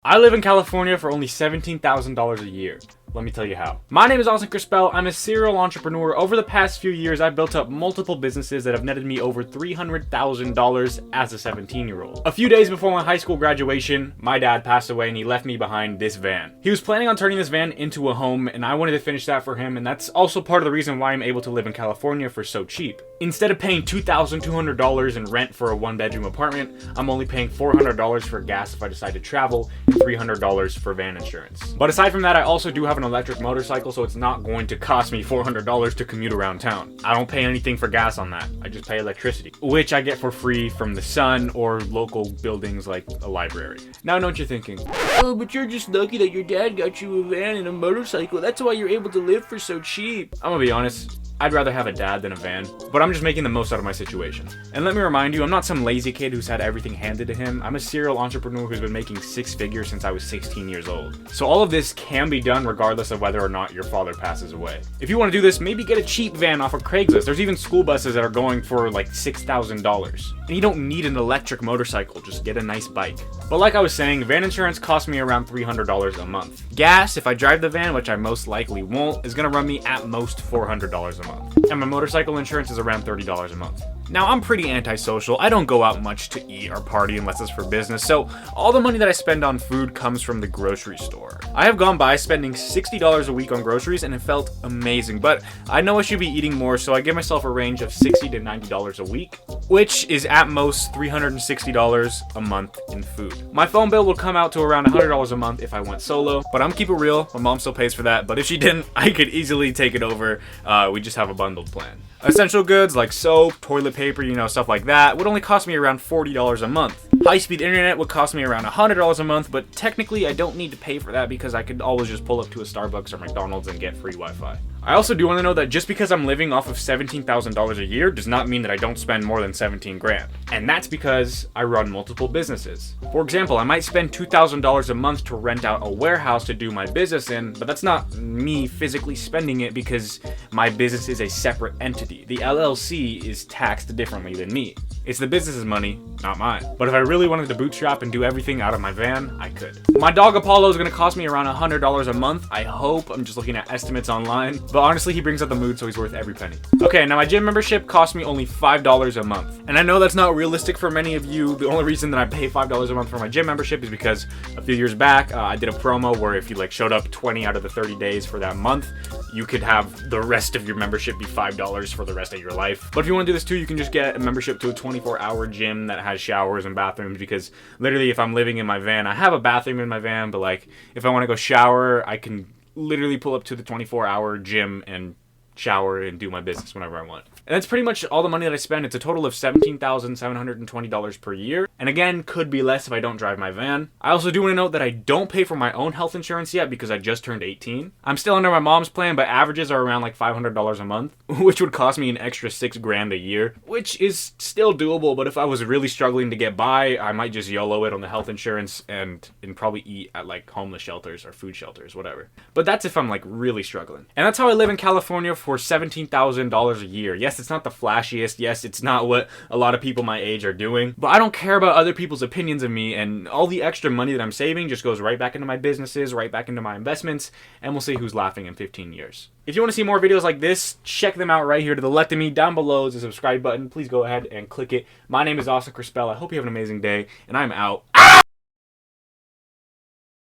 I live in California for only $17,000 a year. Let me tell you how. My name is Austin Crispell. I'm a serial entrepreneur. Over the past few years, I've built up multiple businesses that have netted me over $300,000 as a 17-year-old. A few days before my high school graduation, my dad passed away and he left me behind this van. He was planning on turning this van into a home and I wanted to finish that for him, and that's also part of the reason why I'm able to live in California for so cheap. Instead of paying $2,200 in rent for a one-bedroom apartment, I'm only paying $400 for gas if I decide to travel and $300 for van insurance. But aside from that, I also do have an electric motorcycle, so it's not going to cost me $400 to commute around town. I don't pay anything for gas on that. I just pay electricity, which I get for free from the sun or local buildings like a library. Now I know what you're thinking. Oh, but you're just lucky that your dad got you a van and a motorcycle. That's why you're able to live for so cheap. I'm gonna be honest. I'd rather have a dad than a van, but I'm just making the most out of my situation. And let me remind you, I'm not some lazy kid who's had everything handed to him. I'm a serial entrepreneur who's been making six figures since I was 16 years old. So all of this can be done regardless of whether or not your father passes away. If you want to do this, maybe get a cheap van off of Craigslist. There's even school buses that are going for like $6,000. And you don't need an electric motorcycle, just get a nice bike. But like I was saying, van insurance costs me around $300 a month. Gas, if I drive the van, which I most likely won't, is gonna run me at most $400 a month. And my motorcycle insurance is around $30 a month. Now, I'm pretty antisocial. I don't go out much to eat or party unless it's for business, so all the money that I spend on food comes from the grocery store. I have gone by spending $60 a week on groceries and it felt amazing, but I know I should be eating more, so I give myself a range of $60 to $90 a week, which is at most $360 a month in food. My phone bill will come out to around $100 a month if I went solo, but I'm keep it real, my mom still pays for that, but if she didn't, I could easily take it over. We just have a bundled plan. Essential goods like soap, toilet paper, stuff like that would only cost me around $40 a month. High-speed internet would cost me around $100 a month, but technically I don't need to pay for that because I could always just pull up to a Starbucks or McDonald's and get free Wi-Fi. I also do want to know that just because I'm living off of $17,000 a year does not mean that I don't spend more than 17 grand. And that's because I run multiple businesses. For example, I might spend $2,000 a month to rent out a warehouse to do my business in, but that's not me physically spending it because my business is a separate entity. The LLC is taxed differently than me. It's the business's money, not mine. But if I really wanted to bootstrap and do everything out of my van, I could. My dog Apollo is going to cost me around $100 a month, I hope. I'm just looking at estimates online. But honestly, he brings out the mood, so he's worth every penny. Okay, now my gym membership costs me only $5 a month. And I know that's not realistic for many of you. The only reason that I pay $5 a month for my gym membership is because a few years back, I did a promo where if you showed up 20 out of the 30 days for that month, you could have the rest of your membership be $5 for the rest of your life. But if you want to do this too, you can just get a membership to a 24-hour gym that has showers and bathrooms, because literally if I'm living in my van, I have a bathroom in my van, but if I want to go shower, I can literally pull up to the 24-hour gym and shower and do my business whenever I want. And that's pretty much all the money that I spend. It's a total of $17,720 per year. And again, could be less if I don't drive my van. I also do want to note that I don't pay for my own health insurance yet because I just turned 18. I'm still under my mom's plan, but averages are around $500 a month, which would cost me an extra $6 grand a year, which is still doable. But if I was really struggling to get by, I might just YOLO it on the health insurance and probably eat at homeless shelters or food shelters, whatever. But that's if I'm really struggling. And that's how I live in California for $17,000 a year. Yes, it's not the flashiest. Yes, it's not what a lot of people my age are doing. But I don't care about other people's opinions of me, and all the extra money that I'm saving just goes right back into my businesses, right back into my investments, and we'll see who's laughing in 15 years. If you want to see more videos like this, check them out right here to the left of me. Down below is a subscribe button. Please go ahead and click it. My name is Austin Crispell. I hope you have an amazing day, and I'm out.